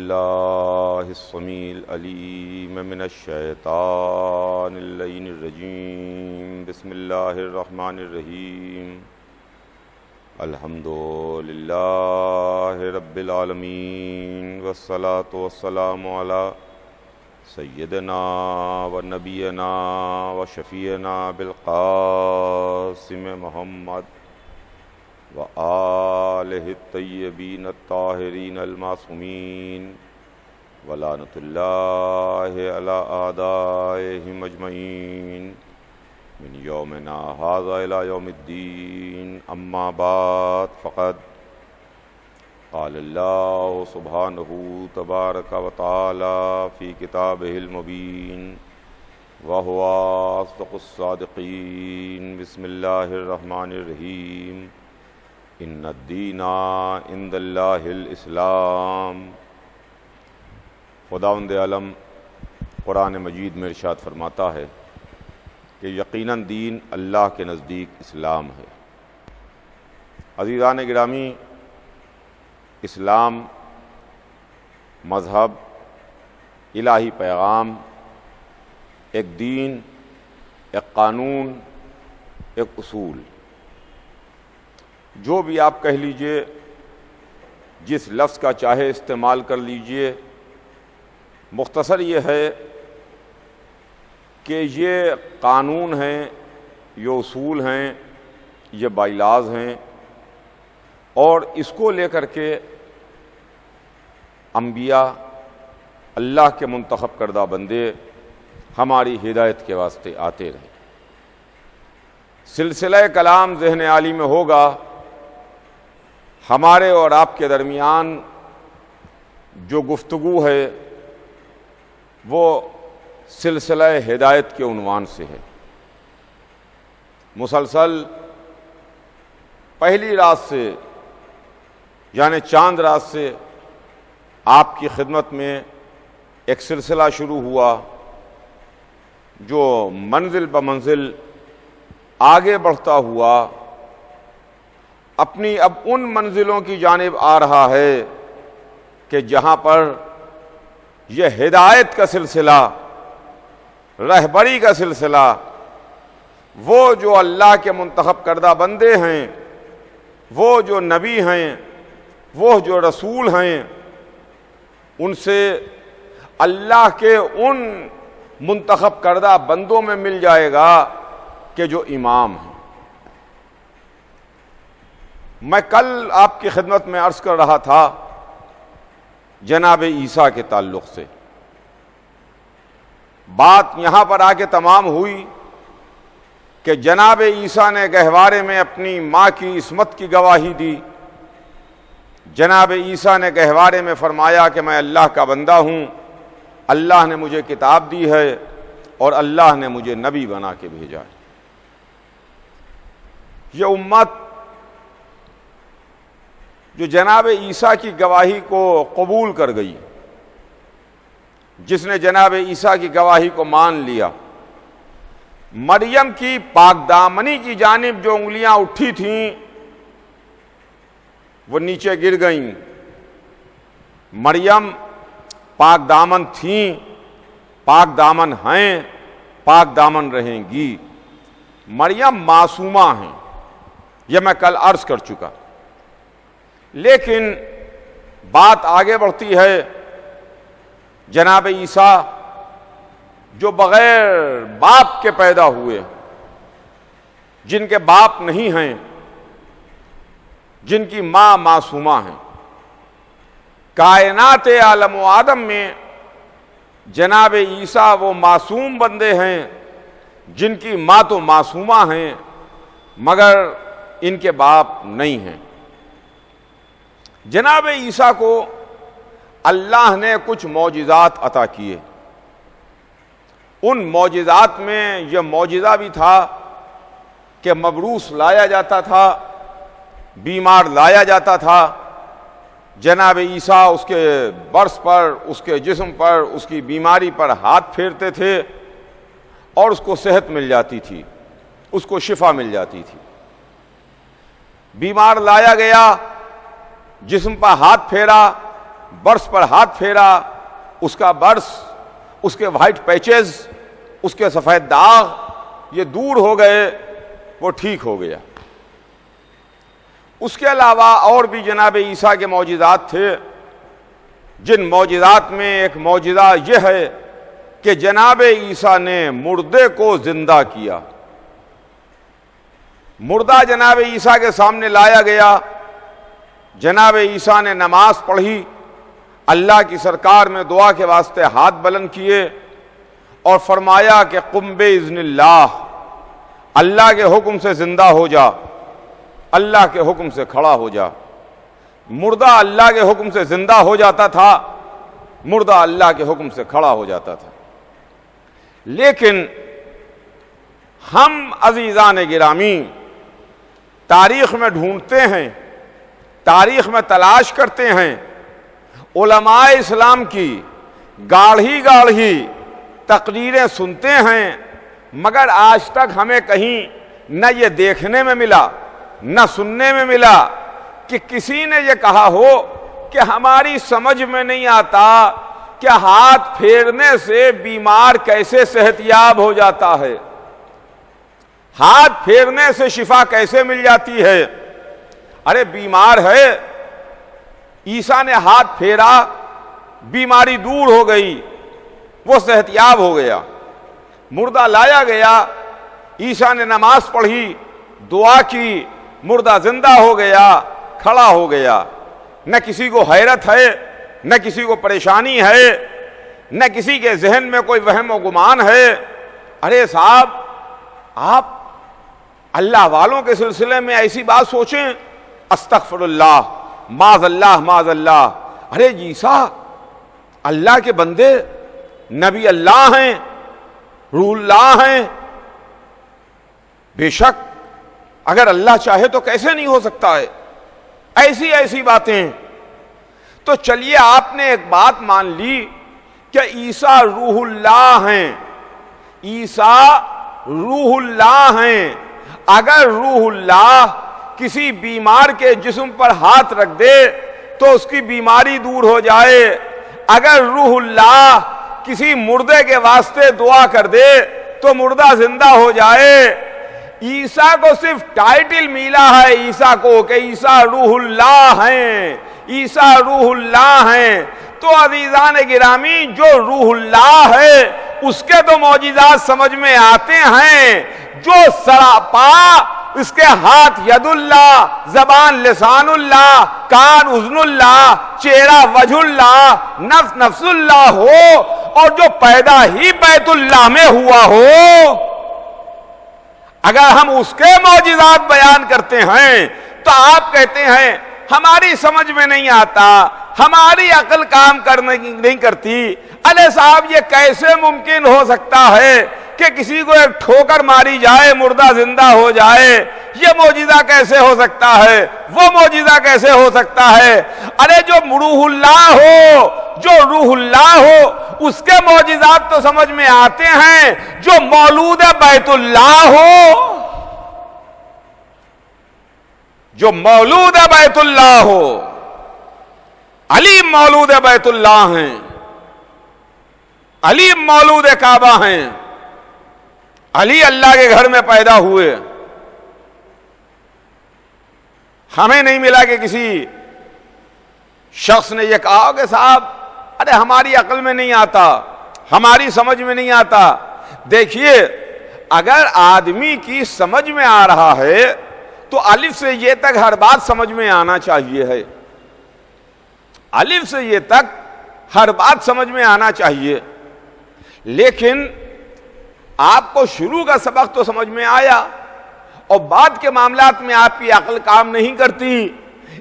باللہ السمیع العلیم من الشیطان اللعین الرجیم بسم اللہ الرحمن الرحیم الحمد للہ رب العالمین والصلاة والسلام علی سیدنا و نبینا و شفیعنا بالقاسم محمد و آلہ الطیبین الطاہرین المعصومین ولعنۃ اللہ علی اعدائہم اجمعین من یومنا ھذا الی یوم الدین اما بعد فقد قال اللہ سبحانہ تبارک و تعالی فی کتابہ المبین وہو اصدق الصادقین بسم اللہ الرحمن الرحیم ان الدین عند اللہ الاسلام۔ خداوند عالم قرآن مجید میں ارشاد فرماتا ہے کہ یقیناً دین اللہ کے نزدیک اسلام ہے۔ عزیزان گرامی، اسلام مذہب، الہی پیغام، ایک دین، ایک قانون، ایک اصول، جو بھی آپ کہہ لیجئے، جس لفظ کا چاہے استعمال کر لیجئے، مختصر یہ ہے کہ یہ قانون ہیں، یہ اصول ہیں، یہ بائی لاز ہیں، اور اس کو لے کر کے انبیاء، اللہ کے منتخب کردہ بندے ہماری ہدایت کے واسطے آتے رہے۔ سلسلہ کلام ذہن عالی میں ہوگا، ہمارے اور آپ کے درمیان جو گفتگو ہے وہ سلسلہ ہدایت کے عنوان سے ہے۔ مسلسل پہلی رات سے یعنی چاند رات سے آپ کی خدمت میں ایک سلسلہ شروع ہوا جو منزل بمنزل آگے بڑھتا ہوا اپنی اب ان منزلوں کی جانب آ رہا ہے کہ جہاں پر یہ ہدایت کا سلسلہ، رہبری کا سلسلہ، وہ جو اللہ کے منتخب کردہ بندے ہیں، وہ جو نبی ہیں، وہ جو رسول ہیں، ان سے اللہ کے ان منتخب کردہ بندوں میں مل جائے گا کہ جو امام ہیں۔ میں کل آپ کی خدمت میں عرض کر رہا تھا جناب عیسیٰ کے تعلق سے، بات یہاں پر آ کے تمام ہوئی کہ جناب عیسیٰ نے گہوارے میں اپنی ماں کی عصمت کی گواہی دی۔ جناب عیسیٰ نے گہوارے میں فرمایا کہ میں اللہ کا بندہ ہوں، اللہ نے مجھے کتاب دی ہے اور اللہ نے مجھے نبی بنا کے بھیجا ہے۔ یہ امت جو جناب عیسیٰ کی گواہی کو قبول کر گئی، جس نے جناب عیسیٰ کی گواہی کو مان لیا، مریم کی پاک دامنی کی جانب جو انگلیاں اٹھی تھیں وہ نیچے گر گئیں۔ مریم پاک دامن تھیں، پاک دامن ہیں، پاک دامن رہیں گی۔ مریم معصومہ ہیں، یہ میں کل عرض کر چکا۔ لیکن بات آگے بڑھتی ہے، جناب عیسیٰ جو بغیر باپ کے پیدا ہوئے، جن کے باپ نہیں ہیں، جن کی ماں معصومہ ہیں، کائنات عالم و آدم میں جناب عیسیٰ وہ معصوم بندے ہیں جن کی ماں تو معصومہ ہیں مگر ان کے باپ نہیں ہیں۔ جناب عیسیٰ کو اللہ نے کچھ معجزات عطا کیے۔ ان معجزات میں یہ معجزہ بھی تھا کہ مبروس لایا جاتا تھا، بیمار لایا جاتا تھا، جناب عیسیٰ اس کے برس پر، اس کے جسم پر، اس کی بیماری پر ہاتھ پھیرتے تھے اور اس کو صحت مل جاتی تھی، اس کو شفا مل جاتی تھی۔ بیمار لایا گیا، جسم پر ہاتھ پھیرا، برس پر ہاتھ پھیرا، اس کا برس، اس کے وائٹ پیچز، اس کے سفید داغ یہ دور ہو گئے، وہ ٹھیک ہو گیا۔ اس کے علاوہ اور بھی جناب عیسیٰ کے معجزات تھے، جن معجزات میں ایک معجزہ یہ ہے کہ جناب عیسیٰ نے مردے کو زندہ کیا۔ مردہ جناب عیسیٰ کے سامنے لایا گیا، جناب عیسیٰ نے نماز پڑھی، اللہ کی سرکار میں دعا کے واسطے ہاتھ بلند کیے اور فرمایا کہ قم باذن اللہ، اللہ کے حکم سے زندہ ہو جا، اللہ کے حکم سے کھڑا ہو جا۔ مردہ اللہ کے حکم سے زندہ ہو جاتا تھا، مردہ اللہ کے حکم سے کھڑا ہو جاتا تھا۔ لیکن ہم عزیزان گرامی تاریخ میں ڈھونڈتے ہیں، تاریخ میں تلاش کرتے ہیں، علماء اسلام کی گاڑھی گاڑھی تقریریں سنتے ہیں، مگر آج تک ہمیں کہیں نہ یہ دیکھنے میں ملا نہ سننے میں ملا کہ کسی نے یہ کہا ہو کہ ہماری سمجھ میں نہیں آتا کہ ہاتھ پھیرنے سے بیمار کیسے صحت یاب ہو جاتا ہے، ہاتھ پھیرنے سے شفا کیسے مل جاتی ہے۔ ارے بیمار ہے، عیسیٰ نے ہاتھ پھیرا، بیماری دور ہو گئی، وہ صحت یاب ہو گیا۔ مردہ لایا گیا، عیسیٰ نے نماز پڑھی، دعا کی، مردہ زندہ ہو گیا، کھڑا ہو گیا۔ نہ کسی کو حیرت ہے، نہ کسی کو پریشانی ہے، نہ کسی کے ذہن میں کوئی وہم و گمان ہے۔ ارے صاحب، آپ اللہ والوں کے سلسلے میں ایسی بات سوچیں، استغفر اللہ، معاذ اللہ معاذ اللہ۔ ارے عیسیٰ اللہ کے بندے، نبی اللہ ہیں، روح اللہ ہیں، بے شک اگر اللہ چاہے تو کیسے نہیں ہو سکتا ہے، ایسی باتیں۔ تو چلیے آپ نے ایک بات مان لی کہ عیسیٰ روح اللہ ہیں، عیسیٰ روح اللہ ہیں۔ اگر روح اللہ کسی بیمار کے جسم پر ہاتھ رکھ دے تو اس کی بیماری دور ہو جائے، اگر روح اللہ کسی مردے کے واسطے دعا کر دے تو مردہ زندہ ہو جائے۔ عیسیٰ کو صرف ٹائٹل ملا ہے عیسیٰ کو کہ عیسیٰ روح اللہ ہیں، عیسیٰ روح اللہ ہیں۔ تو عزیزان گرامی، جو روح اللہ ہے اس کے تو معجزات سمجھ میں آتے ہیں، جو سراپا اس کے ہاتھ ید اللہ، زبان لسان اللہ، کان اذن اللہ، چہرہ وجہ اللہ، نفس نفس اللہ ہو، اور جو پیدا ہی بیت اللہ میں ہوا ہو، اگر ہم اس کے معجزات بیان کرتے ہیں تو آپ کہتے ہیں ہماری سمجھ میں نہیں آتا، ہماری عقل کام نہیں کرتی۔ ارے صاحب، یہ کیسے ممکن ہو سکتا ہے کہ کسی کو ایک ٹھوکر ماری جائے، مردہ زندہ ہو جائے؟ یہ معجزہ کیسے ہو سکتا ہے؟ وہ معجزہ کیسے ہو سکتا ہے؟ ارے جو روح اللہ ہو، جو روح اللہ ہو، اس کے معجزات تو سمجھ میں آتے ہیں۔ جو مولود بیت اللہ ہو، جو مولود بیت اللہ ہو، علی مولود بیت اللہ ہیں، علی مولود کعبہ ہیں، علی اللہ کے گھر میں پیدا ہوئے۔ ہمیں نہیں ملا کہ کسی شخص نے یہ کہا کہ صاحب ارے ہماری عقل میں نہیں آتا، ہماری سمجھ میں نہیں آتا۔ دیکھیے، اگر آدمی کی سمجھ میں آ رہا ہے تو الف سے یہ تک ہر بات سمجھ میں آنا چاہیے ہے، الف سے یہ تک ہر بات سمجھ میں آنا چاہیے۔ لیکن آپ کو شروع کا سبق تو سمجھ میں آیا اور بعد کے معاملات میں آپ کی عقل کام نہیں کرتی۔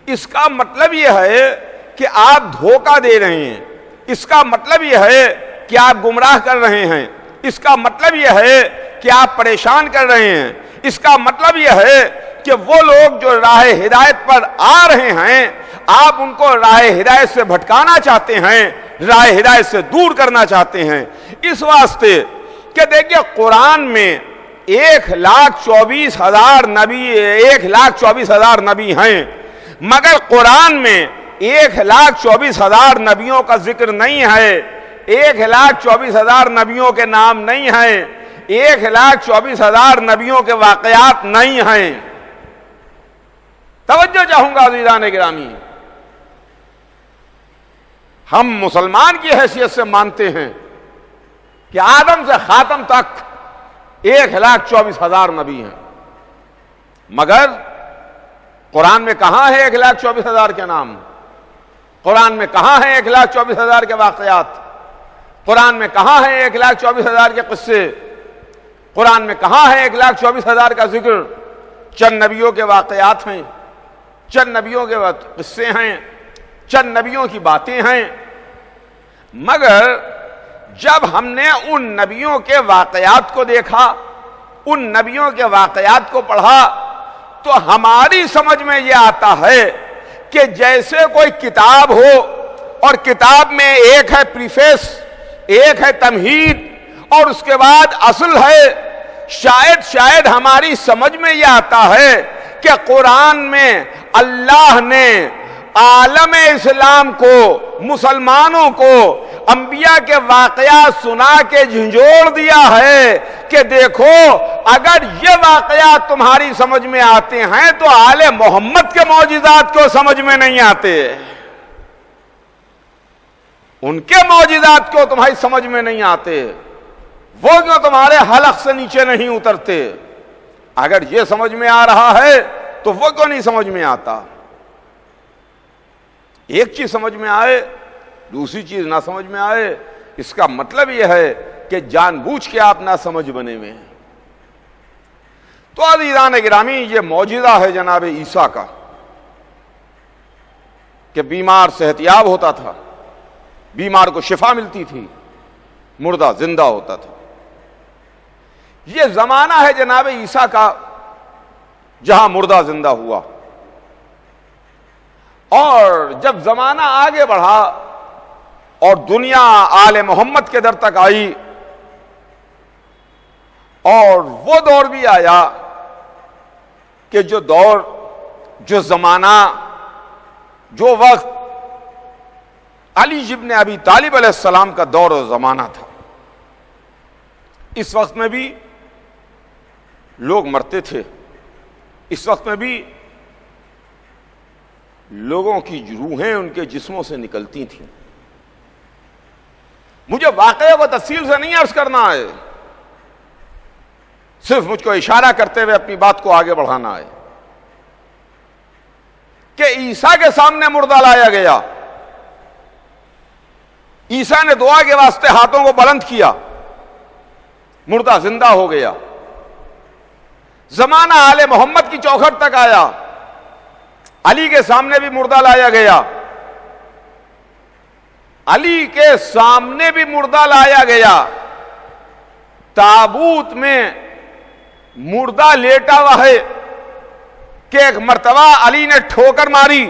اس کا مطلب یہ ہے کہ آپ دھوکہ دے رہے ہیں، اس کا مطلب یہ ہے کہ آپ گمراہ کر رہے ہیں، اس کا مطلب یہ ہے کہ آپ پریشان کر رہے ہیں، اس کا مطلب یہ ہے کہ وہ لوگ جو راہ ہدایت پر آ رہے ہیں آپ ان کو راہ ہدایت سے بھٹکانا چاہتے ہیں، راہ ہدایت سے دور کرنا چاہتے ہیں۔ اس واسطے کہ دیکھیے قرآن میں 1,24,000 نبی 1,24,000 نبی ہیں، مگر قرآن میں 1,24,000 نبیوں کا ذکر نہیں ہے، 1,24,000 نبیوں کے نام نہیں ہیں، 1,24,000 نبیوں کے واقعات نہیں ہیں۔ توجہ چاہوں گا عزیزان گرامی، ہم مسلمان کی حیثیت سے مانتے ہیں کہ آدم سے خاتم تک 1,24,000 نبی ہیں، مگر قرآن میں کہاں ہے 1,24,000 کے نام؟ قرآن میں کہاں ہے 1,24,000 کے واقعات؟ قرآن میں کہاں ہے 1,24,000 کے قصے؟ قرآن میں کہاں ہے 1,24,000 کا ذکر؟ چند نبیوں کے واقعات ہیں، چند نبیوں کے قصے ہیں، چند نبیوں کی باتیں ہیں، مگر جب ہم نے ان نبیوں کے واقعات کو دیکھا، ان نبیوں کے واقعات کو پڑھا، تو ہماری سمجھ میں یہ آتا ہے کہ جیسے کوئی کتاب ہو اور کتاب میں ایک ہے پریفیس، ایک ہے تمہید اور اس کے بعد اصل ہے، شاید ہماری سمجھ میں یہ آتا ہے کہ قرآن میں اللہ نے عالم اسلام کو، مسلمانوں کو انبیاء کے واقعات سنا کے جھنجھوڑ دیا ہے کہ دیکھو اگر یہ واقعات تمہاری سمجھ میں آتے ہیں تو آل محمد کے معجزات کو سمجھ میں نہیں آتے، ان کے معجزات کو تمہاری سمجھ میں نہیں آتے، وہ کیوں تمہارے حلق سے نیچے نہیں اترتے؟ اگر یہ سمجھ میں آ رہا ہے تو وہ کیوں نہیں سمجھ میں آتا؟ ایک چیز سمجھ میں آئے دوسری چیز نہ سمجھ میں آئے، اس کا مطلب یہ ہے کہ جان بوجھ کے آپ نہ سمجھ بنے میں ہیں۔ تو عزیزان گرامی، یہ معجزہ ہے جناب عیسیٰ کا کہ بیمار صحتیاب ہوتا تھا، بیمار کو شفا ملتی تھی، مردہ زندہ ہوتا تھا۔ یہ زمانہ ہے جناب عیسیٰ کا جہاں مردہ زندہ ہوا، اور جب زمانہ آگے بڑھا اور دنیا آل محمد کے در تک آئی، اور وہ دور بھی آیا کہ جو دور، جو زمانہ، جو وقت علی ابن ابی طالب علیہ السلام کا دور و زمانہ تھا، اس وقت میں بھی لوگ مرتے تھے، اس وقت میں بھی لوگوں کی روحیں ان کے جسموں سے نکلتی تھیں۔ مجھے واقعے کو تفصیل سے نہیں عرض کرنا ہے، صرف مجھ کو اشارہ کرتے ہوئے اپنی بات کو آگے بڑھانا ہے کہ عیسیٰ کے سامنے مردہ لایا گیا، عیسیٰ نے دعا کے واسطے ہاتھوں کو بلند کیا، مردہ زندہ ہو گیا۔ زمانہ آل محمد کی چوکھٹ تک آیا، علی کے سامنے بھی مردہ لایا گیا، علی کے سامنے بھی مردہ لایا گیا، تابوت میں مردہ لیٹا ہوا ہے کہ ایک مرتبہ علی نے ٹھوکر ماری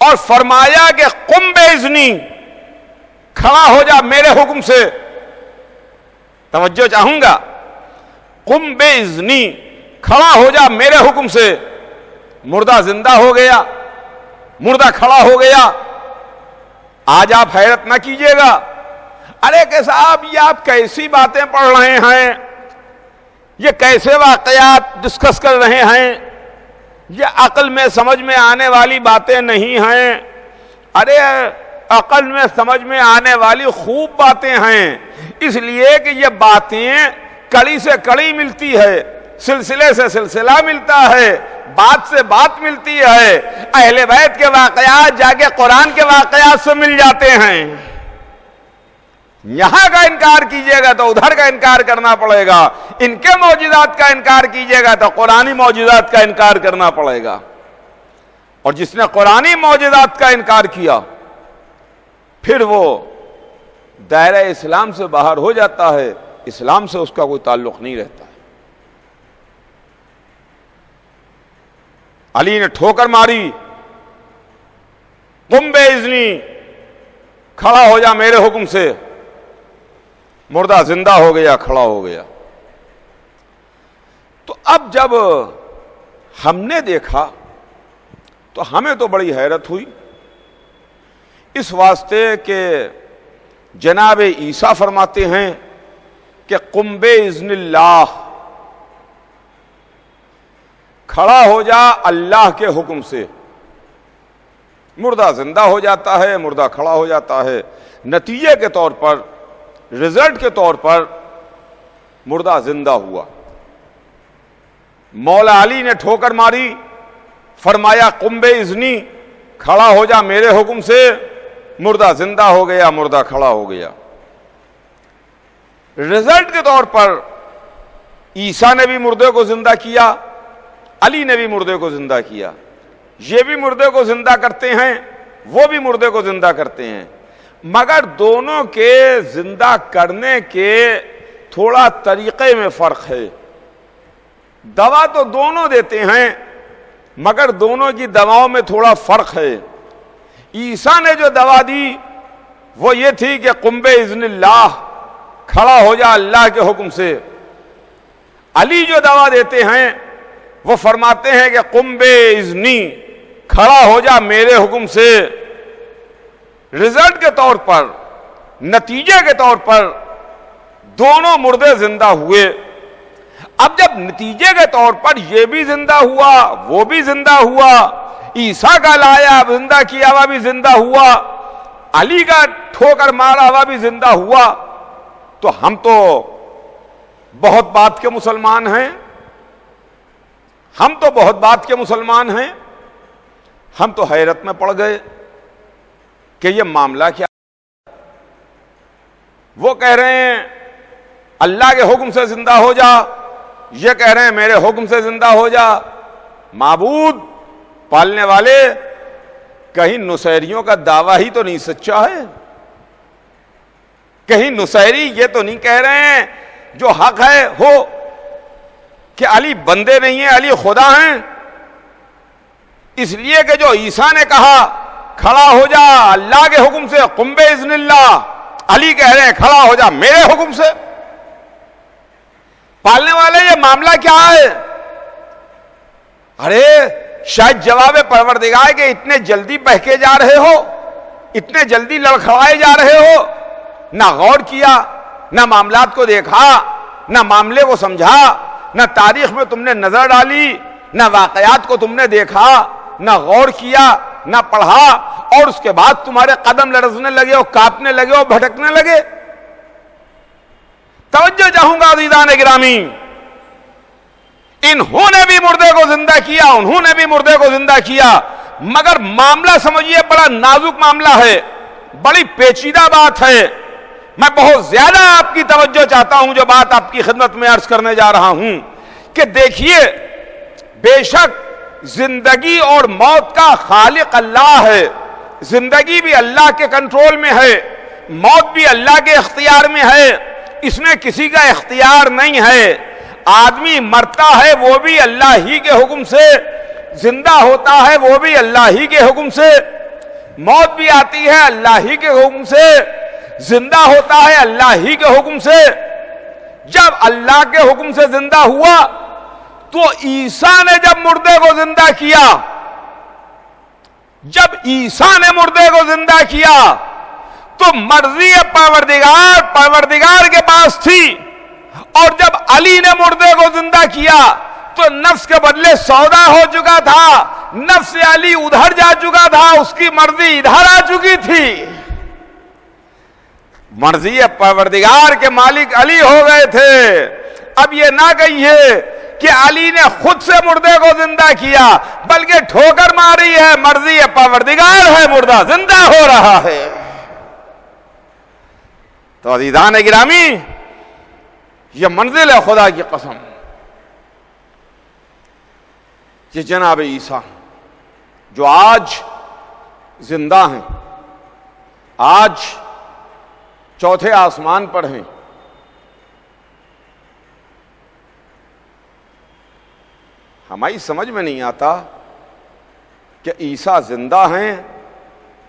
اور فرمایا کہ قم باذنی، کھڑا ہو جا میرے حکم سے۔ توجہ چاہوں گا، قم باذنی، کھڑا ہو جا میرے حکم سے۔ مردہ زندہ ہو گیا، مردہ کھڑا ہو گیا۔ آج آپ حیرت نہ کیجئے گا، ارے کہ صاحب یہ آپ کیسی باتیں پڑھ رہے ہیں، یہ کیسے واقعات ڈسکس کر رہے ہیں، یہ عقل میں سمجھ میں آنے والی باتیں نہیں ہیں۔ ارے عقل میں سمجھ میں آنے والی خوب باتیں ہیں، اس لیے کہ یہ باتیں کڑی سے کڑی ملتی ہے، سلسلے سے سلسلہ ملتا ہے، بات سے بات ملتی ہے۔ اہل بیت کے واقعات جا کے قرآن کے واقعات سے مل جاتے ہیں۔ یہاں کا انکار کیجیے گا تو ادھر کا انکار کرنا پڑے گا، ان کے معجزات کا انکار کیجیے گا تو قرآنی معجزات کا انکار کرنا پڑے گا۔ اور جس نے قرآنی معجزات کا انکار کیا پھر وہ دائرہ اسلام سے باہر ہو جاتا ہے، اسلام سے اس کا کوئی تعلق نہیں رہتا ہے۔ علی نے ٹھوکر ماری، قم باذنی، کھڑا ہو جا میرے حکم سے۔ مردہ زندہ ہو گیا، کھڑا ہو گیا۔ تو اب جب ہم نے دیکھا تو ہمیں تو بڑی حیرت ہوئی اس واسطے کہ جناب عیسیٰ فرماتے ہیں کہ قم باذن اللہ، کھڑا ہو جا اللہ کے حکم سے۔ مردہ زندہ ہو جاتا ہے، مردہ کھڑا ہو جاتا ہے، نتیجے کے طور پر، رزلٹ کے طور پر مردہ زندہ ہوا۔ مولا علی نے ٹھوکر ماری، فرمایا قم باذنی، کھڑا ہو جا میرے حکم سے، مردہ زندہ ہو گیا، مردہ کھڑا ہو گیا۔ رزلٹ کے طور پر عیسیٰ نے بھی مردے کو زندہ کیا، علی نے بھی مردے کو زندہ کیا۔ یہ بھی مردے کو زندہ کرتے ہیں، وہ بھی مردے کو زندہ کرتے ہیں، مگر دونوں کے زندہ کرنے کے تھوڑا طریقے میں فرق ہے۔ دوا تو دونوں دیتے ہیں، مگر دونوں کی دواؤں میں تھوڑا فرق ہے۔ عیسیٰ نے جو دوا دی وہ یہ تھی کہ قم باذن اللہ، کھڑا ہو جا اللہ کے حکم سے۔ علی جو دوا دیتے ہیں وہ فرماتے ہیں کہ قم باذنی، کھڑا ہو جا میرے حکم سے۔ رزلٹ کے طور پر، نتیجے کے طور پر دونوں مردے زندہ ہوئے۔ اب جب نتیجے کے طور پر یہ بھی زندہ ہوا، وہ بھی زندہ ہوا، عیسیٰ کا لایا زندہ کیا ہوا بھی زندہ ہوا، علی کا ٹھوکر مارا ہوا بھی زندہ ہوا، تو ہم تو بہت بات کے مسلمان ہیں، ہم تو بہت بات کے مسلمان ہیں۔ ہم تو حیرت میں پڑ گئے کہ یہ معاملہ کیا۔ وہ کہہ رہے ہیں اللہ کے حکم سے زندہ ہو جا، یہ کہہ رہے ہیں میرے حکم سے زندہ ہو جا۔ معبود پالنے والے، کہیں نصیریوں کا دعویٰ ہی تو نہیں سچا ہے؟ کہیں نصیری یہ تو نہیں کہہ رہے ہیں جو حق ہے ہو کہ علی بندے نہیں ہیں، علی خدا ہیں؟ اس لیے کہ جو عیسیٰ نے کہا کھڑا ہو جا اللہ کے حکم سے، قم باذن اللہ، علی کہہ رہے ہیں کھڑا ہو جا میرے حکم سے۔ پالنے والے یہ معاملہ کیا ہے؟ ارے شاید جواب پروردگار کہ اتنے جلدی بہکے جا رہے ہو، اتنے جلدی لڑکھڑائے جا رہے ہو، نہ غور کیا، نہ معاملات کو دیکھا، نہ معاملے کو سمجھا، نہ تاریخ میں تم نے نظر ڈالی، نہ واقعات کو تم نے دیکھا، نہ غور کیا، نہ پڑھا، اور اس کے بعد تمہارے قدم لرزنے لگے اور کانپنے لگے اور بھٹکنے لگے۔ توجہ چاہوں گا عزیزان گرامی، انہوں نے بھی مردے کو زندہ کیا، انہوں نے بھی مردے کو زندہ کیا، مگر معاملہ سمجھیے بڑا نازک معاملہ ہے، بڑی پیچیدہ بات ہے۔ میں بہت زیادہ آپ کی توجہ چاہتا ہوں جو بات آپ کی خدمت میں عرض کرنے جا رہا ہوں کہ دیکھیے، بے شک زندگی اور موت کا خالق اللہ ہے، زندگی بھی اللہ کے کنٹرول میں ہے، موت بھی اللہ کے اختیار میں ہے، اس میں کسی کا اختیار نہیں ہے۔ آدمی مرتا ہے وہ بھی اللہ ہی کے حکم سے، زندہ ہوتا ہے وہ بھی اللہ ہی کے حکم سے، موت بھی آتی ہے اللہ ہی کے حکم سے، زندہ ہوتا ہے اللہ ہی کے حکم سے۔ جب اللہ کے حکم سے زندہ ہوا تو عیسیٰ نے جب مردے کو زندہ کیا، جب عیسیٰ نے مردے کو زندہ کیا تو مرضی پروردگار کے پاس تھی، اور جب علی نے مردے کو زندہ کیا تو نفس کے بدلے سودا ہو چکا تھا، نفس علی ادھر جا چکا تھا، اس کی مرضی ادھر آ چکی تھی۔ مرضی پروردگار کے مالک علی ہو گئے تھے۔ اب یہ نہ کہیے کہ علی نے خود سے مردے کو زندہ کیا، بلکہ ٹھوکر ماری ہے، مرضی پروردگار ہے، مردہ زندہ ہو رہا ہے۔ تو عزیزان گرامی، یہ منزل ہے خدا کی قسم، یہ جناب عیسیٰ جو آج زندہ ہیں، آج چوتھے آسمان پر ہیں، ہماری سمجھ میں نہیں آتا کہ عیسیٰ زندہ ہیں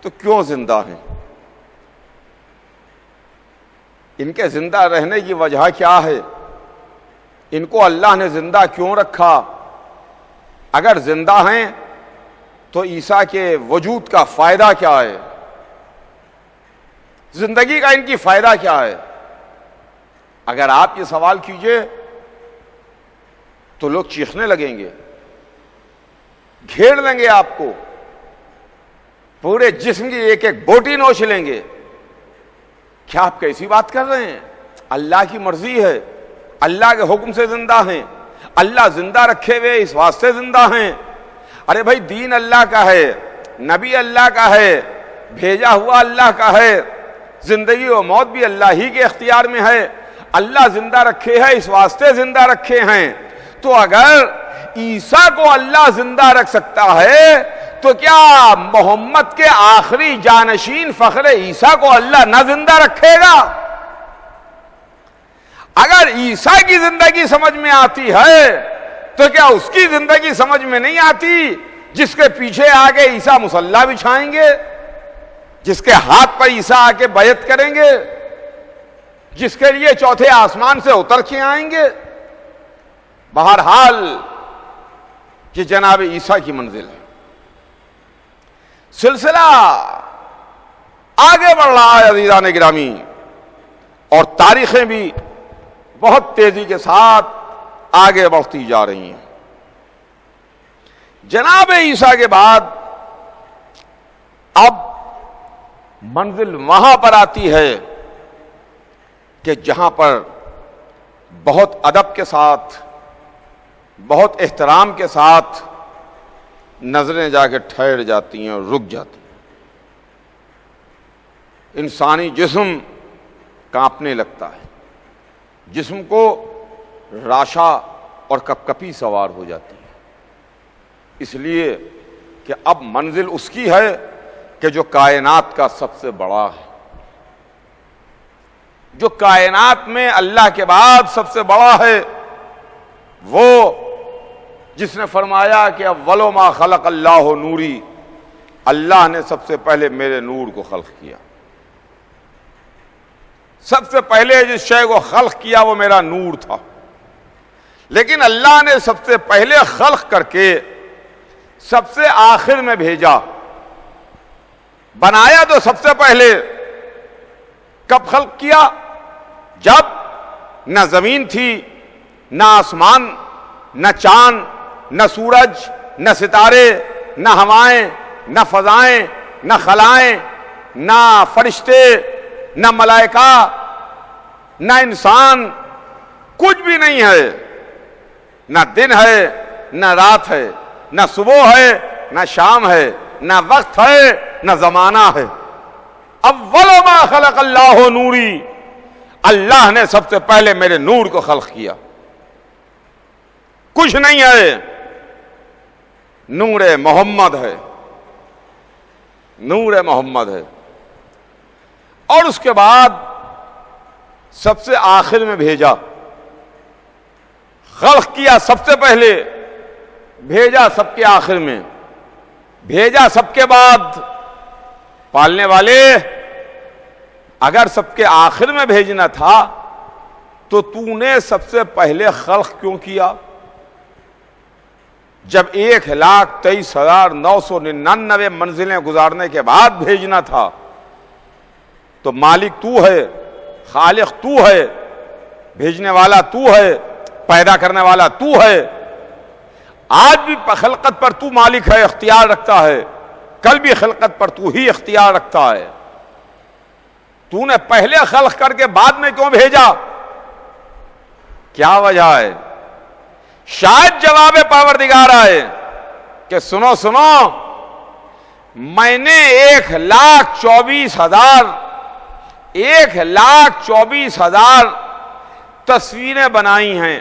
تو کیوں زندہ ہیں، ان کے زندہ رہنے کی وجہ کیا ہے، ان کو اللہ نے زندہ کیوں رکھا؟ اگر زندہ ہیں تو عیسیٰ کے وجود کا فائدہ کیا ہے؟ زندگی کا ان کی فائدہ کیا ہے؟ اگر آپ یہ سوال کیجئے تو لوگ چیخنے لگیں گے، گھیر لیں گے آپ کو، پورے جسم کی ایک ایک بوٹی نوچ لیں گے۔ کیا آپ کیسی بات کر رہے ہیں؟ اللہ کی مرضی ہے، اللہ کے حکم سے زندہ ہیں، اللہ زندہ رکھے ہوئے اس واسطے زندہ ہیں۔ ارے بھائی دین اللہ کا ہے، نبی اللہ کا ہے، بھیجا ہوا اللہ کا ہے، زندگی و موت بھی اللہ ہی کے اختیار میں ہے، اللہ زندہ رکھے ہے اس واسطے زندہ رکھے ہیں۔ تو اگر عیسیٰ کو اللہ زندہ رکھ سکتا ہے تو کیا محمد کے آخری جانشین فخر عیسیٰ کو اللہ نہ زندہ رکھے گا؟ اگر عیسیٰ کی زندگی سمجھ میں آتی ہے تو کیا اس کی زندگی سمجھ میں نہیں آتی جس کے پیچھے آگے عیسیٰ مصلی بچھائیں گے، جس کے ہاتھ پر عیسیٰ آ کے بیعت کریں گے، جس کے لیے چوتھے آسمان سے اتر کے آئیں گے؟ بہرحال یہ جناب عیسیٰ کی منزل ہے۔ سلسلہ آگے بڑھ رہا ہے عزیزان گرامی، اور تاریخیں بھی بہت تیزی کے ساتھ آگے بڑھتی جا رہی ہیں۔ جناب عیسیٰ کے بعد اب منزل وہاں پر آتی ہے کہ جہاں پر بہت ادب کے ساتھ، بہت احترام کے ساتھ نظریں جا کے ٹھہر جاتی ہیں اور رک جاتی ہیں۔ انسانی جسم کانپنے لگتا ہے، جسم کو راشا اور کپکپی سوار ہو جاتی ہے، اس لیے کہ اب منزل اس کی ہے کہ جو کائنات کا سب سے بڑا ہے، جو کائنات میں اللہ کے بعد سب سے بڑا ہے، وہ جس نے فرمایا کہ اول ما خلق اللہ نوری، اللہ نے سب سے پہلے میرے نور کو خلق کیا۔ سب سے پہلے جس شے کو خلق کیا وہ میرا نور تھا، لیکن اللہ نے سب سے پہلے خلق کر کے سب سے آخر میں بھیجا۔ بنایا تو سب سے پہلے، کب خلق کیا؟ جب نہ زمین تھی، نہ آسمان، نہ چاند، نہ سورج، نہ ستارے، نہ ہوائیں، نہ فضائیں، نہ خلائیں، نہ فرشتے، نہ ملائکہ، نہ انسان، کچھ بھی نہیں ہے۔ نہ دن ہے، نہ رات ہے، نہ صبح ہے، نہ شام ہے، نہ وقت ہے، نہ زمانہ ہے۔ اول ما خلق اللہ نوری، اللہ نے سب سے پہلے میرے نور کو خلق کیا۔ کچھ نہیں ہے، نور محمد ہے، نور محمد ہے۔ اور اس کے بعد سب سے آخر میں بھیجا، خلق کیا سب سے پہلے، بھیجا سب کے آخر میں، بھیجا سب کے بعد۔ پالنے والے، اگر سب کے آخر میں بھیجنا تھا تو تو نے سب سے پہلے خلق کیوں کیا؟ جب 1,23,999 منزلیں گزارنے کے بعد بھیجنا تھا تو مالک تو ہے، خالق تو ہے، بھیجنے والا تو ہے، پیدا کرنے والا تو ہے۔ آج بھی خلقت پر تو مالک ہے، اختیار رکھتا ہے، کل بھی خلقت پر تو ہی اختیار رکھتا ہے۔ تو نے پہلے خلق کر کے بعد میں کیوں بھیجا؟ کیا وجہ ہے؟ شاید جواب پروردگار آئے کہ سنو سنو، میں نے 1,24,000 تصویریں بنائی ہیں۔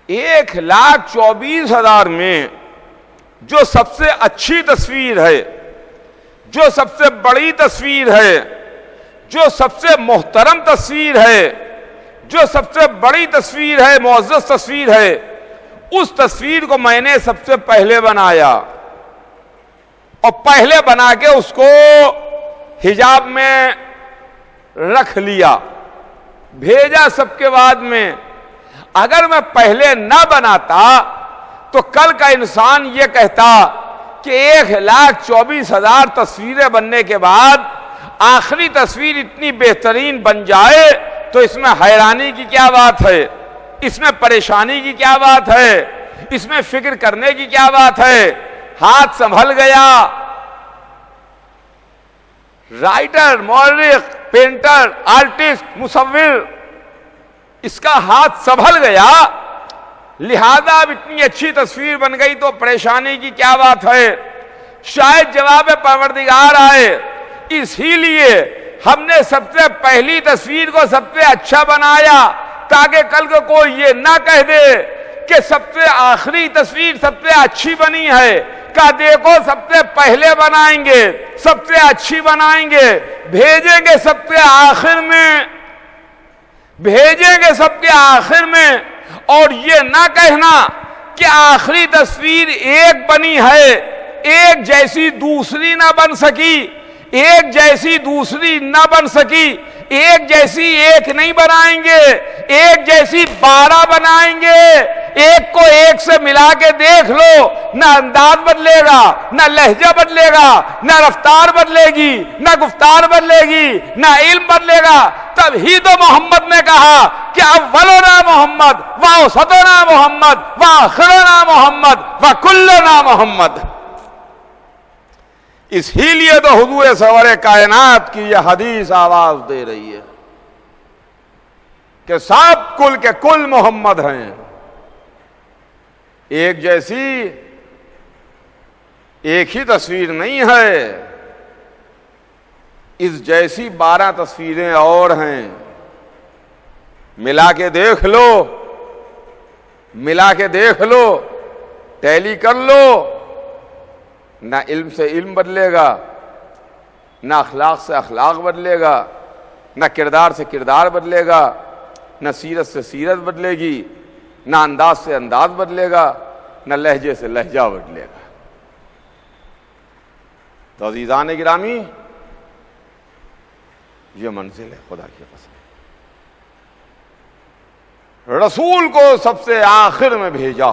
1,24,000 میں جو سب سے اچھی تصویر ہے، جو سب سے بڑی تصویر ہے، جو سب سے محترم تصویر ہے، جو سب سے بڑی تصویر ہے، معزز تصویر ہے، اس تصویر کو میں نے سب سے پہلے بنایا، اور پہلے بنا کے اس کو حجاب میں رکھ لیا، بھیجا سب کے بعد میں۔ اگر میں پہلے نہ بناتا تو کل کا انسان یہ کہتا کہ 1,24,000 تصویریں بننے کے بعد آخری تصویر اتنی بہترین بن جائے تو اس میں حیرانی کی کیا بات ہے، اس میں پریشانی کی کیا بات ہے، اس میں فکر کرنے کی کیا بات ہے؟ ہاتھ سنبھل گیا، رائٹر، مورخ، پینٹر، آرٹسٹ، مصور، اس کا ہاتھ سنبھل گیا، لہذا اب اتنی اچھی تصویر بن گئی تو پریشانی کی کیا بات ہے؟ شاید جواب پروردگار آئے اسی لیے ہم نے سب سے پہلی تصویر کو سب سے اچھا بنایا، تاکہ کل کو کوئی یہ نہ کہہ دے کہ سب سے آخری تصویر سب سے اچھی بنی ہے، کہ دیکھو سب سے پہلے بنائیں گے، سب سے اچھی بنائیں گے، بھیجیں گے سب سے آخر میں، بھیجیں گے سب کے آخر میں، اور یہ نہ کہنا کہ آخری تصویر ایک بنی ہے، ایک جیسی دوسری نہ بن سکی، ایک جیسی دوسری نہ بن سکی، ایک جیسی ایک نہیں بنائیں گے، ایک جیسی 12 بنائیں گے، ایک کو ایک سے ملا کے دیکھ لو، نہ انداز بدلے گا، نہ لہجہ بدلے گا، نہ رفتار بدلے گی، نہ گفتار بدلے گی، نہ علم بدلے گا۔ تب ہی تو محمد نے کہا کہ اولنا محمد واوسطنا محمد واخرنا محمد وکلنا محمد۔ اس ہی لیے تو حضور سرور کائنات کی یہ حدیث آواز دے رہی ہے کہ سب کل کے کل محمد ہیں، ایک جیسی ایک ہی تصویر نہیں ہے، اس جیسی 12 تصویریں اور ہیں، ملا کے دیکھ لو، ملا کے دیکھ لو، ٹیلی کر لو، نہ علم سے علم بدلے گا، نہ اخلاق سے اخلاق بدلے گا، نہ کردار سے کردار بدلے گا، نہ سیرت سے سیرت بدلے گی، نہ انداز سے انداز بدلے گا، نہ لہجے سے لہجہ بدلے گا۔ تو عزیزان گرامی، یہ منزل ہے خدا کی قسم۔ رسول کو سب سے آخر میں بھیجا،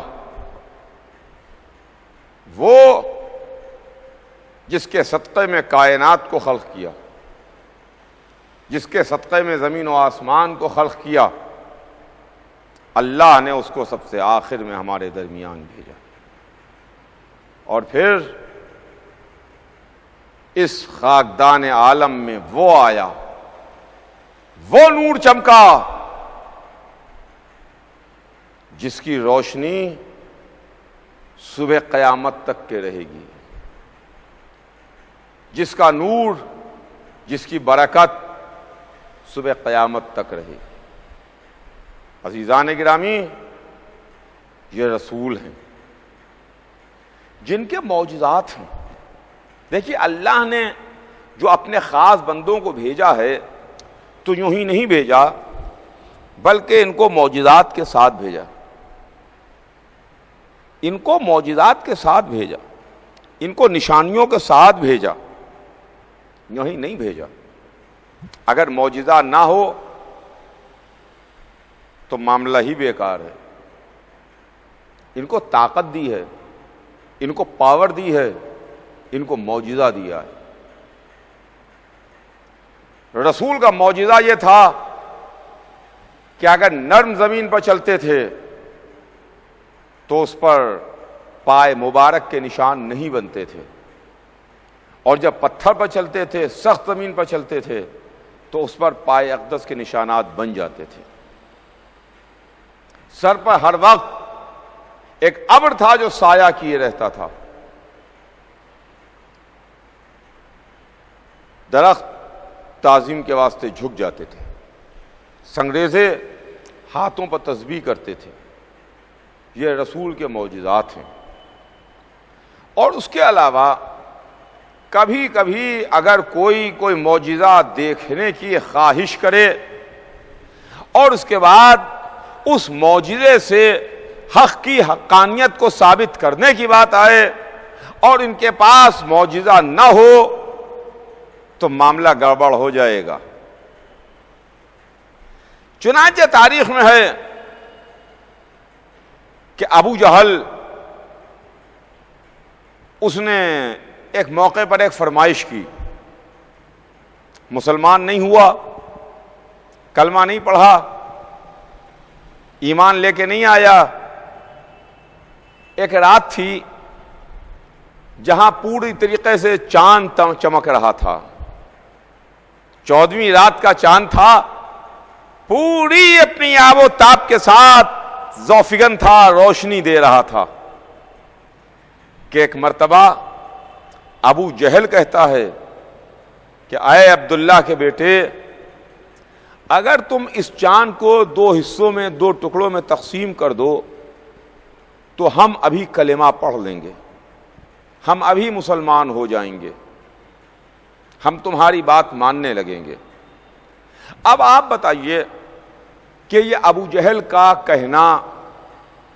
وہ جس کے صدقے میں کائنات کو خلق کیا، جس کے صدقے میں زمین و آسمان کو خلق کیا، اللہ نے اس کو سب سے آخر میں ہمارے درمیان بھیجا، اور پھر اس خاکدان عالم میں وہ آیا، وہ نور چمکا جس کی روشنی صبح قیامت تک کے رہے گی، جس کا نور، جس کی برکت صبح قیامت تک رہے گی۔ عزیزان گرامی، یہ رسول ہیں جن کے معجزات ہیں۔ دیکھیے، اللہ نے جو اپنے خاص بندوں کو بھیجا ہے تو یوں ہی نہیں بھیجا، بلکہ ان کو معجزات کے ساتھ بھیجا، ان کو معجزات کے ساتھ بھیجا، ان کو نشانیوں کے ساتھ بھیجا، یوں ہی نہیں بھیجا۔ اگر معجزہ نہ ہو تو معاملہ ہی بیکار ہے۔ ان کو طاقت دی ہے، ان کو پاور دی ہے، ان کو معجزہ دیا ہے۔ رسول کا معجزہ یہ تھا کہ اگر نرم زمین پر چلتے تھے تو اس پر پائے مبارک کے نشان نہیں بنتے تھے، اور جب پتھر پر چلتے تھے، سخت زمین پر چلتے تھے تو اس پر پائے اقدس کے نشانات بن جاتے تھے۔ سر پر ہر وقت ایک ابر تھا جو سایہ کیے رہتا تھا، درخت تعظیم کے واسطے جھک جاتے تھے، سنگریزے ہاتھوں پر تسبیح کرتے تھے۔ یہ رسول کے معجزات ہیں۔ اور اس کے علاوہ کبھی کبھی اگر کوئی معجزہ دیکھنے کی خواہش کرے اور اس کے بعد اس معجزے سے حق کی حقانیت کو ثابت کرنے کی بات آئے اور ان کے پاس معجزہ نہ ہو تو معاملہ گڑبڑ ہو جائے گا۔ چنانچہ تاریخ میں ہے کہ ابو جہل اس نے ایک موقع پر ایک فرمائش کی، مسلمان نہیں ہوا، کلمہ نہیں پڑھا، ایمان لے کے نہیں آیا۔ ایک رات تھی جہاں پوری طریقے سے چاند چمک رہا تھا، 14ویں رات کا چاند تھا، پوری اپنی آب و تاب کے ساتھ ذوفگن تھا، روشنی دے رہا تھا کہ ایک مرتبہ ابو جہل کہتا ہے کہ اے عبداللہ کے بیٹے، اگر تم اس چاند کو 2 حصوں میں 2 ٹکڑوں میں تقسیم کر دو تو ہم ابھی کلمہ پڑھ لیں گے، ہم ابھی مسلمان ہو جائیں گے، ہم تمہاری بات ماننے لگیں گے۔ اب آپ بتائیے کہ یہ ابو جہل کا کہنا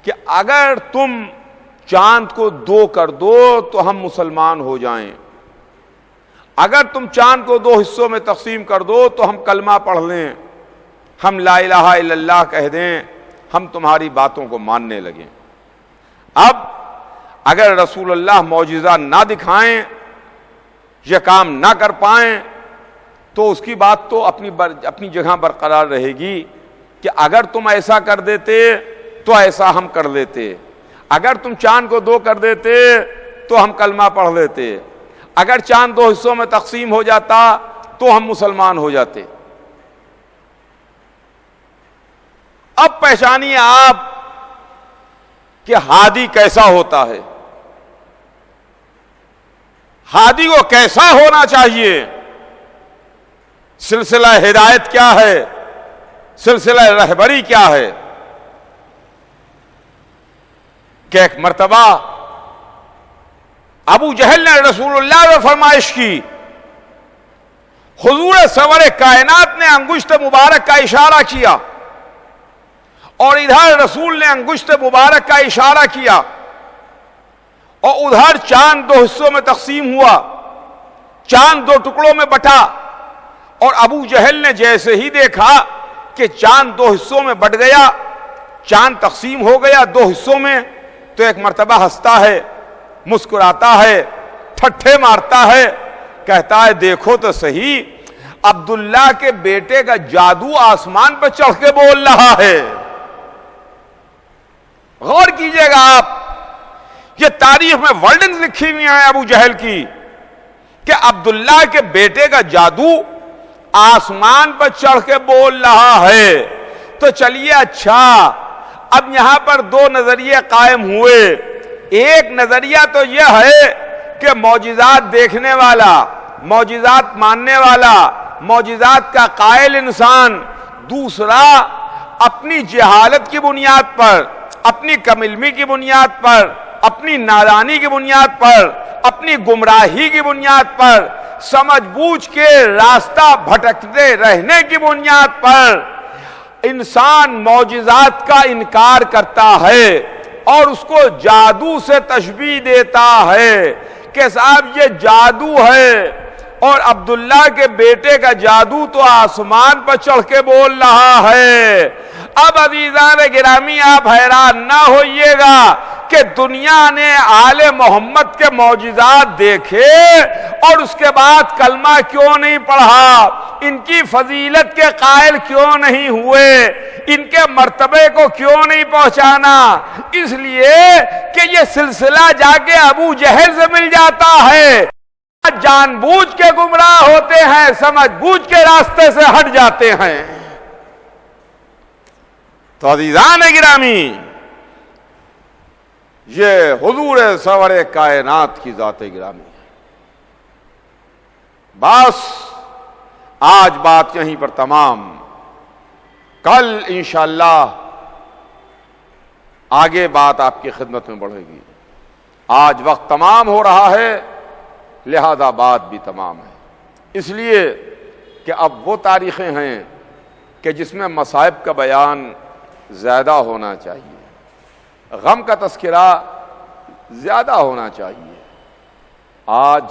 کہ اگر تم چاند کو 2 کر دو تو ہم مسلمان ہو جائیں، اگر تم چاند کو 2 حصوں میں تقسیم کر دو تو ہم کلمہ پڑھ لیں، ہم لا الہ الا اللہ کہہ دیں، ہم تمہاری باتوں کو ماننے لگیں۔ اب اگر رسول اللہ معجزہ نہ دکھائیں، یہ کام نہ کر پائیں، تو اس کی بات تو اپنی جگہ برقرار رہے گی کہ اگر تم ایسا کر دیتے تو ایسا ہم کر لیتے، اگر تم چاند کو 2 کر دیتے تو ہم کلمہ پڑھ لیتے، اگر چاند 2 حصوں میں تقسیم ہو جاتا تو ہم مسلمان ہو جاتے۔ اب پہچانیے آپ کہ ہادی کیسا ہوتا ہے، ہادی کو کیسا ہونا چاہیے، سلسلہ ہدایت کیا ہے، سلسلہ رہبری کیا ہے۔ کہ ایک مرتبہ ابو جہل نے رسول اللہ سے فرمائش کی، حضور سرور کائنات نے انگشت مبارک کا اشارہ کیا اور ادھر رسول نے انگشت مبارک کا اشارہ کیا اور ادھر چاند 2 حصوں میں تقسیم ہوا، چاند 2 ٹکڑوں میں بٹا، اور ابو جہل نے جیسے ہی دیکھا کہ چاند 2 حصوں میں بٹ گیا، چاند تقسیم ہو گیا 2 حصوں میں، تو ایک مرتبہ ہنستا ہے، مسکراتا ہے، ٹھٹھے مارتا ہے، کہتا ہے دیکھو تو صحیح، عبداللہ کے بیٹے کا جادو آسمان پر چڑھ کے بول رہا ہے۔ غور کیجئے گا آپ، یہ تاریخ میں ورڈنگز لکھی ہوئی ہیں ابو جہل کی کہ عبداللہ کے بیٹے کا جادو آسمان پر چڑھ کے بول رہا ہے۔ تو چلیے اچھا، اب یہاں پر 2 نظریے قائم ہوئے۔ ایک نظریہ تو یہ ہے کہ معجزات دیکھنے والا، معجزات ماننے والا، معجزات کا قائل انسان، دوسرا اپنی جہالت کی بنیاد پر، اپنی کم علمی کی بنیاد پر، اپنی نادانی کی بنیاد پر، اپنی گمراہی کی بنیاد پر، سمجھ بوجھ کے راستہ بھٹکتے رہنے کی بنیاد پر انسان معجزات کا انکار کرتا ہے اور اس کو جادو سے تشبیہ دیتا ہے کہ صاحب یہ جادو ہے، اور عبداللہ کے بیٹے کا جادو تو آسمان پر چڑھ کے بول رہا ہے۔ اب عزیزان گرامی، آپ حیران نہ ہوئیے گا کہ دنیا نے آل محمد کے معجزات دیکھے اور اس کے بعد کلمہ کیوں نہیں پڑھا، ان کی فضیلت کے قائل کیوں نہیں ہوئے، ان کے مرتبے کو کیوں نہیں پہنچانا؟ اس لیے کہ یہ سلسلہ جا کے ابو جہل سے مل جاتا ہے، جان بوجھ کے گمراہ ہوتے ہیں، سمجھ بوجھ کے راستے سے ہٹ جاتے ہیں۔ تو عزیزان گرامی، یہ حضور سرور کائنات کی ذات گرامی ہے۔ بس آج بات یہیں پر تمام، کل انشاءاللہ آگے بات آپ کی خدمت میں بڑھے گی۔ آج وقت تمام ہو رہا ہے، لہذا بات بھی تمام ہے، اس لیے کہ اب وہ تاریخیں ہیں کہ جس میں مصائب کا بیان زیادہ ہونا چاہیے، غم کا تذکرہ زیادہ ہونا چاہیے۔ آج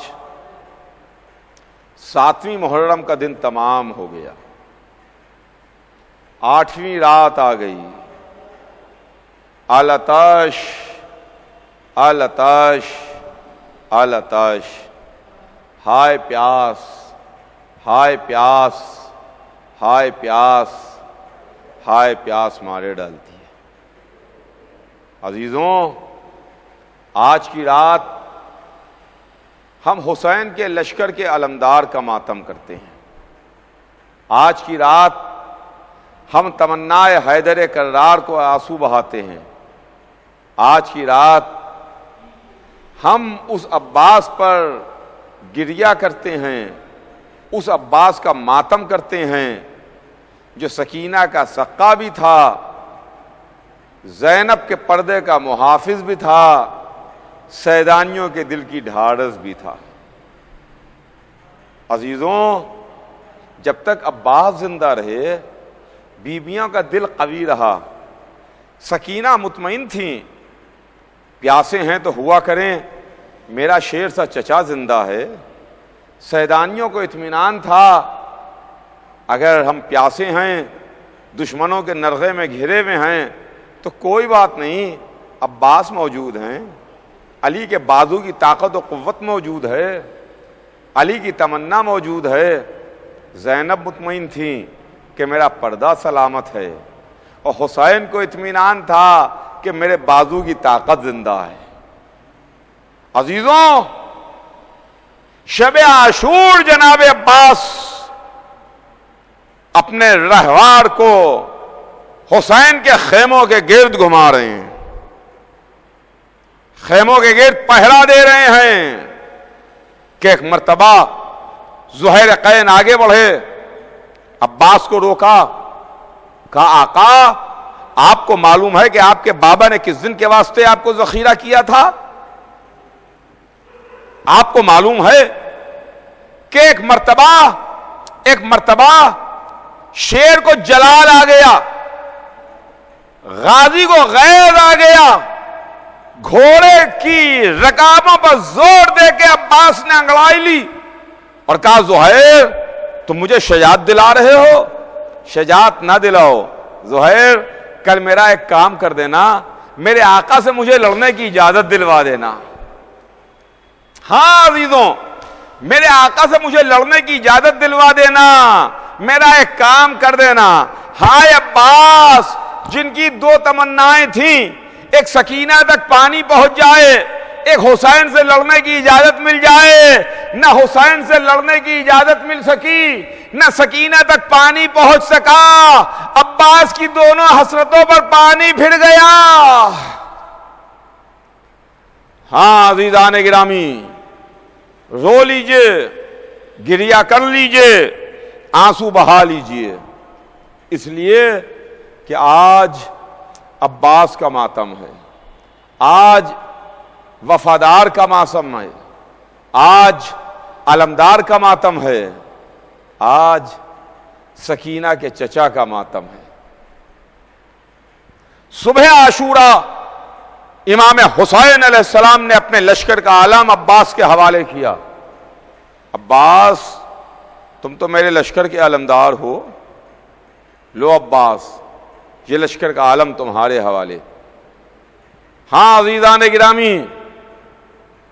7ویں محرم کا دن تمام ہو گیا، 8ویں رات آ گئی، العطش العطش العطش، ہائے پیاس، ہائے پیاس، ہائے پیاس، ہائے پیاس مارے ڈالتی ہے۔ عزیزوں، آج کی رات ہم حسین کے لشکر کے علمدار کا ماتم کرتے ہیں۔ آج کی رات ہم تمنائے حیدر کرار کو آنسو بہاتے ہیں۔ آج کی رات ہم اس عباس پر گریہ کرتے ہیں، اس عباس کا ماتم کرتے ہیں جو سکینہ کا سقا بھی تھا، زینب کے پردے کا محافظ بھی تھا، سیدانیوں کے دل کی ڈھارس بھی تھا۔ عزیزوں، جب تک عباس زندہ رہے بیویوں کا دل قوی رہا، سکینہ مطمئن تھیں، پیاسے ہیں تو ہوا کریں، میرا شیر سا چچا زندہ ہے۔ سیدانیوں کو اطمینان تھا، اگر ہم پیاسے ہیں، دشمنوں کے نرغے میں گھرے ہوئے ہیں تو کوئی بات نہیں، عباس موجود ہیں، علی کے بازو کی طاقت و قوت موجود ہے، علی کی تمنا موجود ہے۔ زینب مطمئن تھیں کہ میرا پردہ سلامت ہے، اور حسین کو اطمینان تھا کہ میرے بازو کی طاقت زندہ ہے۔ عزیزوں، شب عاشور جناب عباس اپنے رہوار کو حسین کے خیموں کے گرد گھما رہے ہیں، خیموں کے گرد پہرا دے رہے ہیں کہ ایک مرتبہ زہیر قین آگے بڑھے، عباس کو روکا، کہا آقا آپ کو معلوم ہے کہ آپ کے بابا نے کس دن کے واسطے آپ کو ذخیرہ کیا تھا؟ آپ کو معلوم ہے کہ ایک مرتبہ شیر کو جلال آ گیا، غازی کو غیر آ گیا، گھوڑے کی رکابوں پر زور دے کے عباس نے انگڑائی لی اور کہا زہیر تم مجھے شجاعت دلا رہے ہو؟ شجاعت نہ دلاؤ زہیر، کل میرا ایک کام کر دینا، میرے آقا سے مجھے لڑنے کی اجازت دلوا دینا۔ ہاں عزیزوں، میرے آقا سے مجھے لڑنے کی اجازت دلوا دینا، میرا ایک کام کر دینا۔ ہائے عباس، جن کی دو تمنائیں تھیں، ایک سکینہ تک پانی پہنچ جائے، ایک حسین سے لڑنے کی اجازت مل جائے، نہ حسین سے لڑنے کی اجازت مل سکی، نہ سکینہ تک پانی پہنچ سکا، عباس کی دونوں حسرتوں پر پانی پھر گیا۔ ہاں عزیزان گرامی، رو لیجئے، گریہ کر لیجئے، آنسو بہا لیجئے، اس لیے کہ آج عباس کا ماتم ہے، آج وفادار کا ماتم ہے، آج علمدار کا ماتم ہے، آج سکینہ کے چچا کا ماتم ہے۔ صبح عاشورہ امام حسین علیہ السلام نے اپنے لشکر کا علم عباس کے حوالے کیا۔ عباس تم تو میرے لشکر کے علمدار ہو، لو عباس یہ لشکر کا علم تمہارے حوالے۔ ہاں عزیزان گرامی،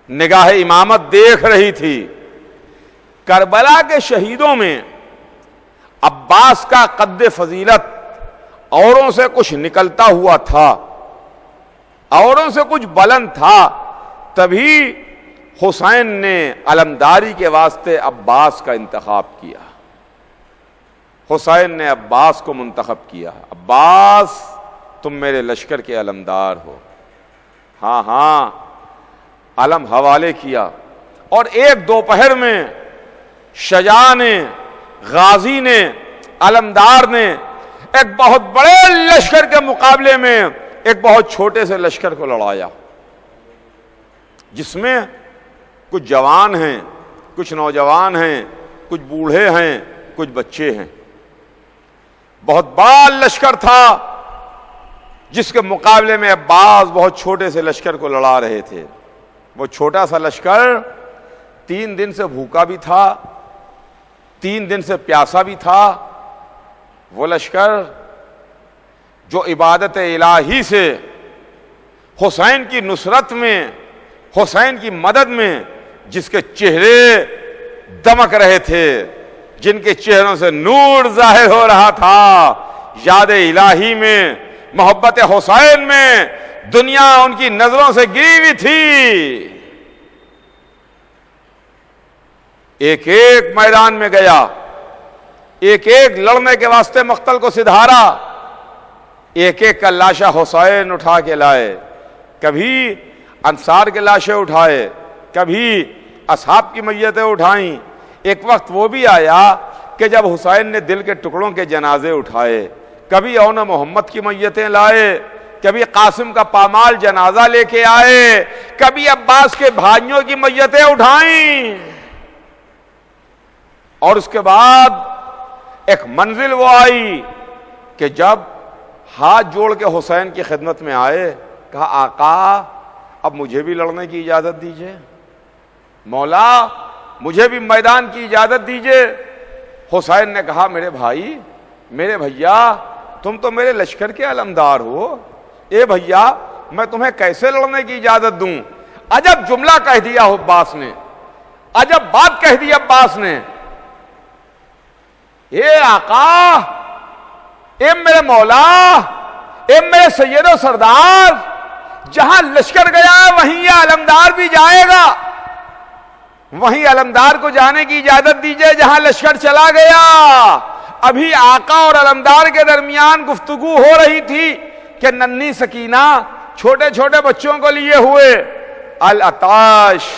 نگاہ امامت دیکھ رہی تھی کربلا کے شہیدوں میں عباس کا قد فضیلت اوروں سے کچھ نکلتا ہوا تھا، اوروں سے کچھ بلند تھا، تبھی حسین نے علمداری کے واسطے عباس کا انتخاب کیا، حسین نے عباس کو منتخب کیا۔ عباس تم میرے لشکر کے علمدار ہو۔ ہاں ہاں، علم حوالے کیا، اور ایک دوپہر میں شجاع نے، غازی نے، علمدار نے ایک بہت بڑے لشکر کے مقابلے میں ایک بہت چھوٹے سے لشکر کو لڑایا، جس میں کچھ جوان ہیں، کچھ نوجوان ہیں، کچھ بوڑھے ہیں، کچھ بچے ہیں۔ بہت بڑا لشکر تھا جس کے مقابلے میں عباس بہت چھوٹے سے لشکر کو لڑا رہے تھے۔ وہ چھوٹا سا لشکر 3 دن سے بھوکا بھی تھا، 3 دن سے پیاسا بھی تھا۔ وہ لشکر جو عبادت الہی سے حسین کی نصرت میں حسین کی مدد میں، جس کے چہرے دمک رہے تھے، جن کے چہروں سے نور ظاہر ہو رہا تھا، یاد الہی میں، محبت حسین میں دنیا ان کی نظروں سے گری ہوئی تھی۔ ایک ایک میدان میں گیا، ایک ایک لڑنے کے واسطے مقتل کو سدھارا، ایک ایک کا لاشا حسین اٹھا کے لائے، کبھی انصار کے لاشیں اٹھائے، کبھی اصحاب کی میتیں اٹھائیں۔ ایک وقت وہ بھی آیا کہ جب حسین نے دل کے ٹکڑوں کے جنازے اٹھائے، کبھی اون محمد کی میتیں لائے، کبھی قاسم کا پامال جنازہ لے کے آئے، کبھی عباس کے بھائیوں کی میتیں اٹھائیں۔ اور اس کے بعد ایک منزل وہ آئی کہ جب ہاتھ جوڑ کے حسین کی خدمت میں آئے، کہا آقا اب مجھے بھی لڑنے کی اجازت دیجئے، مولا مجھے بھی میدان کی اجازت دیجئے۔ حسین نے کہا میرے بھائی، میرے بھیا، تم تو میرے لشکر کے علمدار ہو، اے بھیا میں تمہیں کیسے لڑنے کی اجازت دوں؟ عجب جملہ کہہ دیا عباس نے، عجب بات کہہ دی عباس نے۔ اے آقا، اے میرے مولا، اے میرے سید و سردار، جہاں لشکر گیا وہیں یہ علمدار بھی جائے گا، وہیں علمدار کو جانے کی اجازت دیجئے جہاں لشکر چلا گیا۔ ابھی آقا اور علمدار کے درمیان گفتگو ہو رہی تھی کہ ننھی سکینہ چھوٹے چھوٹے بچوں کو لیے ہوئے العطاش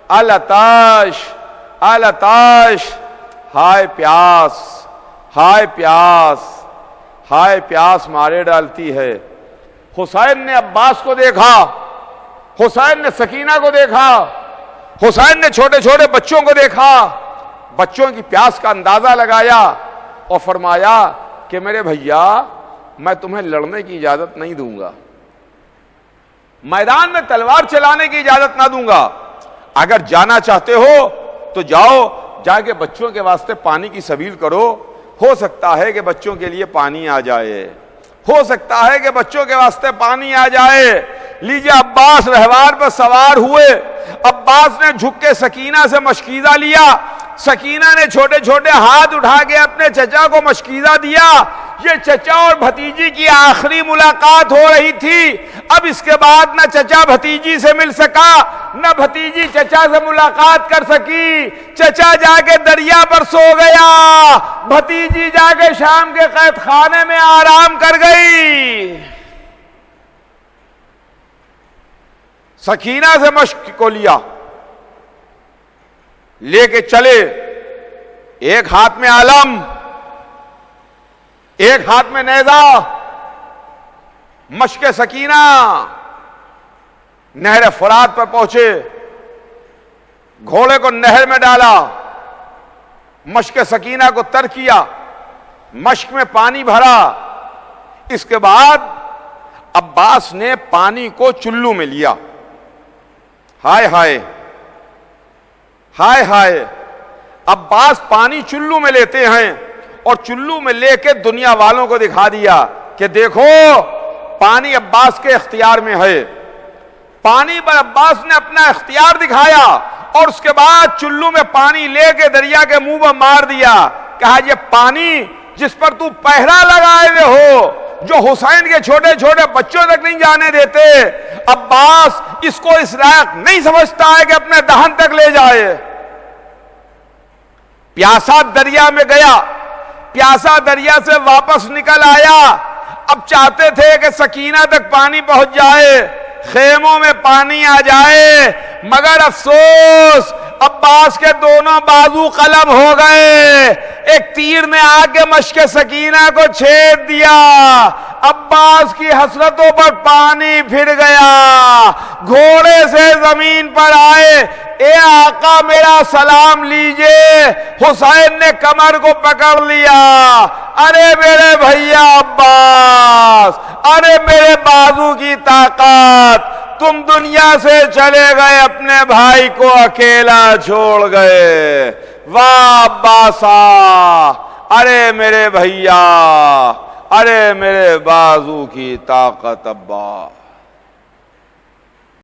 العطاش العطاش، ہائے پیاس، ہائے پیاس، ہائے پیاس مارے ڈالتی ہے۔ حسین نے عباس کو دیکھا، حسین نے سکینہ کو دیکھا، حسین نے چھوٹے چھوٹے بچوں کو دیکھا، بچوں کی پیاس کا اندازہ لگایا اور فرمایا کہ میرے بھیا میں تمہیں لڑنے کی اجازت نہیں دوں گا، میدان میں تلوار چلانے کی اجازت نہ دوں گا، اگر جانا چاہتے ہو تو جاؤ، جا کے بچوں کے واسطے پانی کی سبیل کرو، ہو سکتا ہے کہ بچوں کے لیے پانی آ جائے، ہو سکتا ہے کہ بچوں کے واسطے پانی آ جائے۔ لیجیے عباس رہوار پر سوار ہوئے، عباس نے جھک کے سکینہ سے مشکیزہ لیا، سکینہ نے چھوٹے چھوٹے ہاتھ اٹھا کے اپنے چچا کو مشکیزہ دیا۔ یہ چچا اور بھتیجی کی آخری ملاقات ہو رہی تھی، اب اس کے بعد نہ چچا بھتیجی سے مل سکا، نہ بھتیجی چچا سے ملاقات کر سکی۔ چچا جا کے دریا پر سو گیا، بھتیجی جا کے شام کے قید خانے میں آرام کر گئی۔ سکینہ سے مشق کو لیا، لے کے چلے، ایک ہاتھ میں علم، ایک ہاتھ میں نیزہ، مشق سکینہ۔ نہر فرات پر پہنچے، گھوڑے کو نہر میں ڈالا، مشق سکینہ کو تر کیا، مشق میں پانی بھرا۔ اس کے بعد عباس نے پانی کو چلو میں لیا، ہائے ہائے ہائے ہائے، عباس پانی چلو میں لیتے ہیں اور چلو میں لے کے دنیا والوں کو دکھا دیا کہ دیکھو پانی عباس کے اختیار میں ہے۔ پانی پر عباس نے اپنا اختیار دکھایا اور اس کے بعد چلو میں پانی لے کے دریا کے منہ پر مار دیا، کہا یہ پانی جس پر تو پہرا لگائے ہوئے ہو، جو حسین کے چھوٹے چھوٹے بچوں تک نہیں جانے دیتے، عباس اس کو اس لائق نہیں سمجھتا ہے کہ اپنے دہن تک لے جائے۔ پیاسا دریا میں گیا، پیاسا دریا سے واپس نکل آیا، اب چاہتے تھے کہ سکینہ تک پانی پہنچ جائے، خیموں میں پانی آ جائے، مگر افسوس عباس کے دونوں بازو قلم ہو گئے، ایک تیر نے آ کے مشق سکینہ کو چھید دیا، عباس کی حسرتوں پر پانی پھر گیا، گھوڑے سے زمین پر آئے، اے آقا میرا سلام لیجئے۔ حسین نے کمر کو پکڑ لیا، ارے میرے بھیا عباس، ارے میرے بازو کی طاقت، تم دنیا سے چلے گئے، اپنے بھائی کو اکیلا چھوڑ گئے، واہ عباسا، ارے میرے بھیا، ارے میرے بازو کی طاقت عباس۔